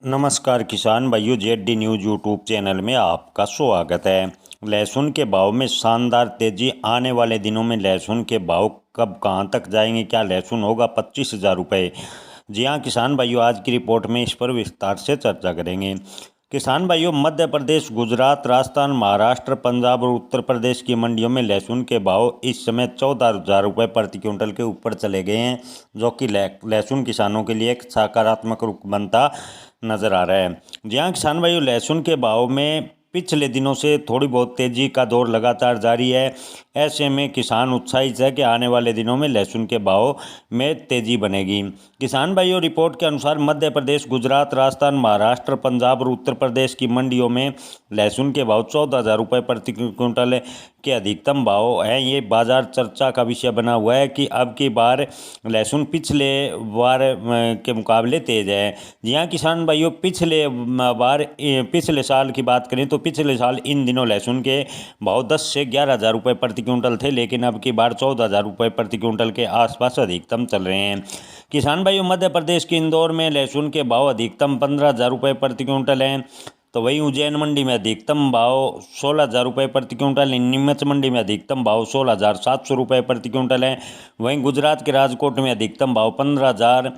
नमस्कार किसान भाइयों, जेड न्यूज़ यूट्यूब चैनल में आपका स्वागत है। लहसुन के भाव में शानदार तेजी। आने वाले दिनों में लहसुन के भाव कब कहां तक जाएंगे? क्या लहसुन होगा 25,000 रुपये? जी हाँ किसान भाइयों, आज की रिपोर्ट में इस पर विस्तार से चर्चा करेंगे। किसान भाइयों, मध्य प्रदेश, गुजरात, राजस्थान, महाराष्ट्र, पंजाब और उत्तर प्रदेश की मंडियों में लहसुन के भाव इस समय 14,000 रुपये प्रति क्विंटल के ऊपर चले गए हैं, जो कि लहसुन किसानों के लिए एक सकारात्मक रुख बनता नज़र आ रहा है। जी हाँ किसान भाइयों, लहसुन के भाव में पिछले दिनों से थोड़ी बहुत तेज़ी का दौर लगातार जारी है। ऐसे में किसान उत्साहित है कि आने वाले दिनों में लहसुन के भाव में तेज़ी बनेगी। किसान भाइयों, रिपोर्ट के अनुसार मध्य प्रदेश, गुजरात, राजस्थान, महाराष्ट्र, पंजाब और उत्तर प्रदेश की मंडियों में लहसुन के भाव 14,000 रुपये प्रति क्विंटल के अधिकतम भाव हैं। ये बाजार चर्चा का विषय बना हुआ है कि अब की बार लहसुन पिछले बार के मुकाबले तेज़ है। जी हाँ किसान भाइयों, पिछले साल की बात करें तो पिछले साल इन दिनों लहसुन के भाव 10 से 11,000 रुपये प्रति क्विंटल थे, लेकिन अब की बार 14,000 रुपये प्रति क्विंटल के आसपास अधिकतम चल रहे हैं। किसान भाइयों, मध्य प्रदेश के इंदौर में लहसुन के भाव अधिकतम 15,000 रुपये प्रति क्विंटल हैं, तो वहीं उज्जैन मंडी में अधिकतम भाव 16,000 रुपये प्रति क्विंटल है। नीमच मंडी में अधिकतम भाव 16,700 रुपये प्रति क्विंटल है। वहीं गुजरात के राजकोट में अधिकतम भाव 15,000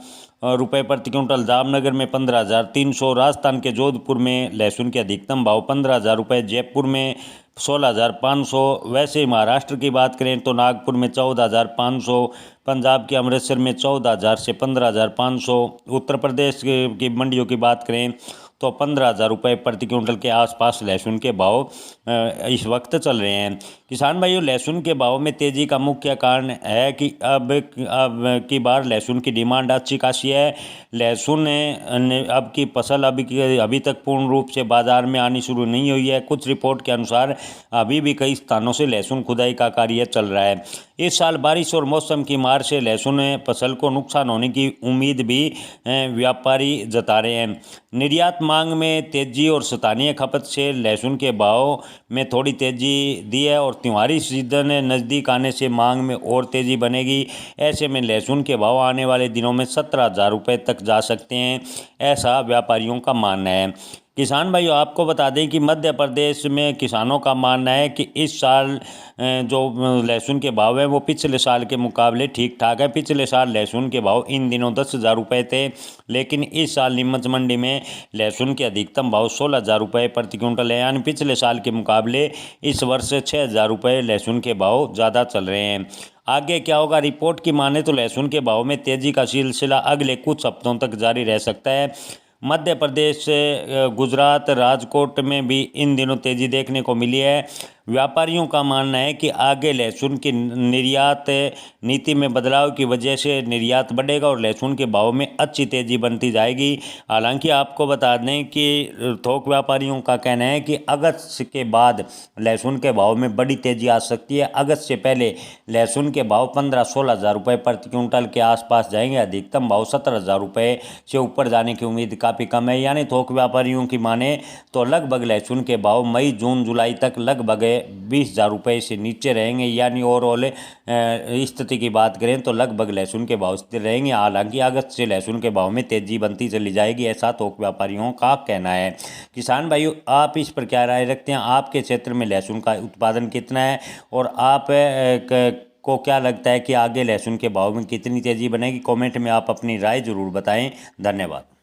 रुपये प्रति क्विंटल, जामनगर में 15,300, राजस्थान के जोधपुर में लहसुन के अधिकतम भाव 15,000 रुपये, जयपुर में 16,500। वैसे महाराष्ट्र की बात करें तो नागपुर में 14,500, पंजाब के अमृतसर में 14,000 से 15,500। उत्तर प्रदेश की मंडियों की बात करें तो 15,000 रुपये प्रति क्विंटल के आसपास लहसुन के भाव इस वक्त चल रहे हैं। किसान भाइयों, लहसुन के भाव में तेज़ी का मुख्य कारण है कि अब की बार लहसुन की डिमांड अच्छी खासी है। लहसुन अब की फसल अभी तक पूर्ण रूप से बाजार में आनी शुरू नहीं हुई है। कुछ रिपोर्ट के अनुसार अभी भी कई स्थानों से लहसुन खुदाई का कार्य चल रहा है। इस साल बारिश और मौसम की मार से लहसुन फसल को नुकसान होने की उम्मीद भी व्यापारी जता रहे हैं। निर्यात मांग में तेजी और स्थानीय खपत से लहसुन के भाव में थोड़ी तेजी दी है, और त्योहारी सीजन नज़दीक आने से मांग में और तेज़ी बनेगी। ऐसे में लहसुन के भाव आने वाले दिनों में 17,000 रुपये तक जा सकते हैं, ऐसा व्यापारियों का मानना है। किसान भाइयों, आपको बता दें कि मध्य प्रदेश में किसानों का मानना है कि इस साल जो लहसुन के भाव हैं वो पिछले साल के मुकाबले ठीक ठाक है। पिछले साल लहसुन के भाव इन दिनों 10,000 रुपये थे, लेकिन इस साल नीमच मंडी में लहसुन के अधिकतम भाव 16,000 रुपये प्रति क्विंटल है, यानी पिछले साल के मुकाबले इस वर्ष 6,000 रुपये लहसुन के भाव ज़्यादा चल रहे हैं। आगे क्या होगा? रिपोर्ट की माने तो लहसुन के भाव में तेज़ी का सिलसिला अगले कुछ हफ्तों तक जारी रह सकता है। मध्य प्रदेश से गुजरात, राजकोट में भी इन दिनों तेज़ी देखने को मिली है। व्यापारियों का मानना है कि आगे लहसुन की निर्यात नीति में बदलाव की वजह से निर्यात बढ़ेगा और लहसुन के भाव में अच्छी तेज़ी बनती जाएगी। हालांकि आपको बता दें कि थोक व्यापारियों का कहना है कि अगस्त के बाद लहसुन के भाव में बड़ी तेज़ी आ सकती है। अगस्त से पहले लहसुन के भाव 15-16 हज़ार रुपये प्रति क्विंटल के आसपास जाएंगे। अधिकतम भाव 17,000 रुपये से ऊपर जाने की उम्मीद काफ़ी कम है। यानी थोक व्यापारियों की माने तो लगभग लहसुन के भाव मई, जून, जुलाई तक लगभग 20,000 रुपये से नीचे रहेंगे। यानी ओवरऑल स्थिति की बात करें तो लगभग लहसुन के भाव स्थिर रहेंगे। हालांकि अगस्त से लहसुन के भाव में तेज़ी बनती चली जाएगी, ऐसा थोक व्यापारियों का कहना है। किसान भाइयों, आप इस पर क्या राय रखते हैं? आपके क्षेत्र में लहसुन का उत्पादन कितना है, और आप को क्या लगता है कि आगे लहसुन के भाव में कितनी तेज़ी बनेगी? कमेंट में आप अपनी राय ज़रूर बताएं। धन्यवाद।